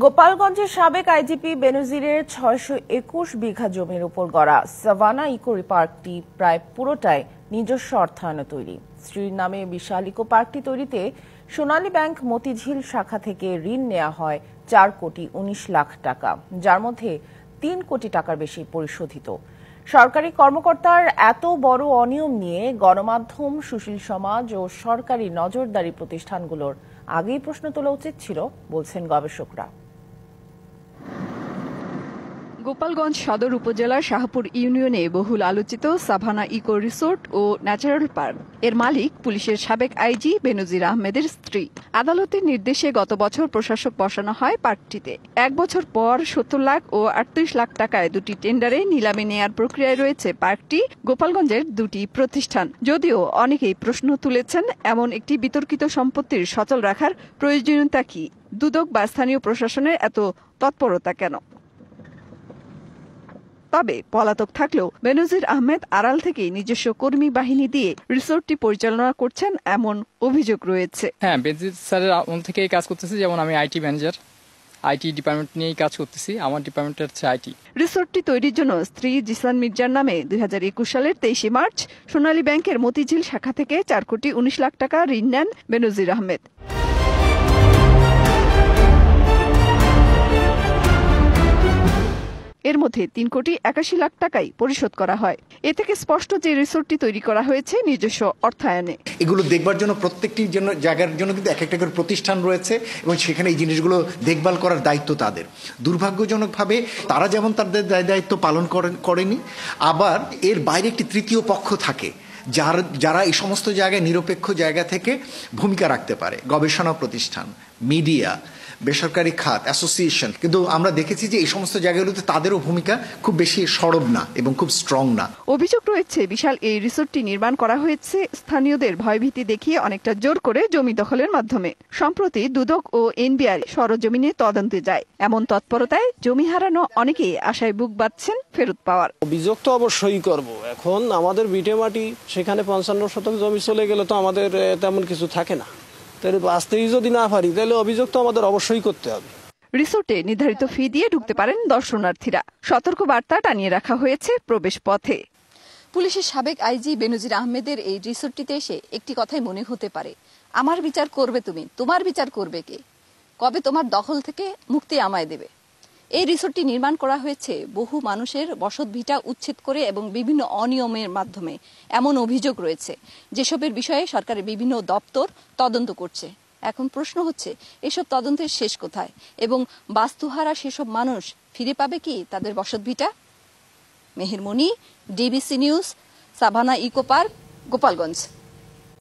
গোপালগঞ্জের সাবেক আইজিপি বেনজিরের ৬২১ বিঘা জমির উপর গড়া সাভানা ইকো পার্কটি প্রায় পুরোটাই নিজস্ব অর্থায়নে তৈরি। স্ত্রীর নামে বিশাল ইকো পার্কটি তৈরিতে সোনালী ব্যাংক মতিঝিল শাখা থেকে ঋণ নেওয়া হয় ৪,১৯,০০,০০০ টাকা, যার মধ্যে ৩ কোটি টাকার বেশি পরিশোধিত। সরকারি কর্মকর্তার এত বড় অনিয়ম নিয়ে গণমাধ্যম, সুশীল সমাজ ও সরকারি নজরদারি প্রতিষ্ঠানগুলোর আগেই প্রশ্ন তোলা উচিত ছিল, বলছেন গবেষকরা। গোপালগঞ্জ সদর উপজেলার শাহপুর ইউনিয়নে বহুল আলোচিত সাভানা ইকো রিসোর্ট ও ন্যাচারাল পার্ক এর মালিক পুলিশের সাবেক আইজি বেনজির আহমেদের স্ত্রী। আদালতের নির্দেশে গত বছর প্রশাসক বসানো হয় পার্কটিতে। ১ বছর পর ৭০ লাখ ও ৩৮ লাখ টাকায় দুটি টেন্ডারে নিলামে নেয়ার প্রক্রিয়ায় রয়েছে পার্কটি। গোপালগঞ্জের দুটি প্রতিষ্ঠান। যদিও অনেকেই প্রশ্ন তুলেছেন, এমন একটি বিতর্কিত সম্পত্তির সচল রাখার প্রয়োজনীয়তা কি? দুদক বা স্থানীয় প্রশাসনের এত তৎপরতা কেন? তবে পলাতক থাকলেও বেনজির আহমেদ আড়াল থেকে নিজস্ব কর্মী বাহিনী দিয়ে রিসোর্টটি পরিচালনা করছেন এমন অভিযোগ রয়েছে। হ্যাঁ, বেনজির স্যারের আমল থেকেই কাজ করতেছি। যেমন আমি আইটি ম্যানেজার, আইটি ডিপার্টমেন্ট নিয়েই কাজ করতেছি। আমার ডিপার্টমেন্ট হচ্ছে আইটি। রিসোর্টটি তৈরির জন্য স্ত্রী জিসান মির্জার নামে ২০২১ সালের ২৩ মার্চ সোনালী ব্যাংকের মতিঝিল শাখা থেকে ৪,১৯,০০,০০০ টাকা ঋণ নেন বেনজির আহমেদ। এর মধ্যে ৩,৮১,০০,০০০ টাকাই পরিশোধ করা হয়। এ থেকে স্পষ্ট যে রিসোর্টটি তৈরি করা হয়েছে নিজস্ব অর্থায়নে। এগুলো দেখবার জন্য প্রত্যেকটি জায়গার জন্য কিন্তু এক একটা করে প্রতিষ্ঠান রয়েছে এবং সেখানে এই জিনিসগুলো দেখভাল করার দায়িত্ব তাদের। দুর্ভাগ্যজনকভাবে তারা যেমন তাদের দায়িত্ব পালন করেনি, আবার এর বাইরে একটি তৃতীয় পক্ষ থাকে যারা এই সমস্ত জায়গায় নিরপেক্ষ জায়গা থেকে ভূমিকা রাখতে পারে। গবেষণা প্রতিষ্ঠান, মিডিয়া, বেসরকারি খাত, অ্যাসোসিয়েশন। কিন্তু আমরা দেখেছি যে এই সমস্ত জায়গাগুলোতে তাদেরও ভূমিকা খুব বেশি সরব না এবং খুব স্ট্রং না। অভিযোগ রয়েছে, বিশাল এই রিসোর্টটি নির্মাণ করা হয়েছে স্থানীয়দের ভয়ভীতি দেখিয়ে, অনেকটা জোর করে জমি দখলের মাধ্যমে। সম্প্রতি দুদক ও এনবিআর সরজমিনে তদন্তে যায়। এমন তৎপরতায় জমি হারানো অনেকেই আশায় বুক বাঁধছেন ফেরত পাওয়ার। অভিযোগ তো অবশ্যই করব। এখন আমাদের ভিটে মাটি, সেখানে ৫৫ শতক জমি চলে গেলে তো আমাদের তেমন কিছু থাকে না। তাহলে আসতেই যদি না পারি, তাহলে অভিযোগ তো আমাদের অবশ্যই করতে হবে। রিসোর্টে নির্ধারিত ফি দিয়ে ঢুকতে পারেন দর্শনার্থীরা। সতর্ক বার্তা টানিয়ে রাখা হয়েছে প্রবেশ পথে। পুলিশের সাবেক আইজি বেনজির আহমেদের এই রিসোর্টটিতে এসে একটি কথাই মনে হতে পারে, আমার বিচার করবে তুমি, তোমার বিচার করবে কে? কবে তোমার দখল থেকে মুক্তি আমায় দেবে? এই রিসোর্টটি নির্মাণ করা হয়েছে বহু মানুষের বসত ভিটা উচ্ছেদ করে এবং বিভিন্ন অনিয়মের মাধ্যমে। এমন অভিযোগ রয়েছে, যেসবের বিষয়ে সরকারের বিভিন্ন দপ্তর তদন্ত করছে। এখন প্রশ্ন হচ্ছে, এসব তদন্তের শেষ কোথায় এবং বাস্তুহারা সেসব মানুষ ফিরে পাবে কি তাদের বসত ভিটা? Meher Moni, DBC news, Savanna eco park, Gopalganj.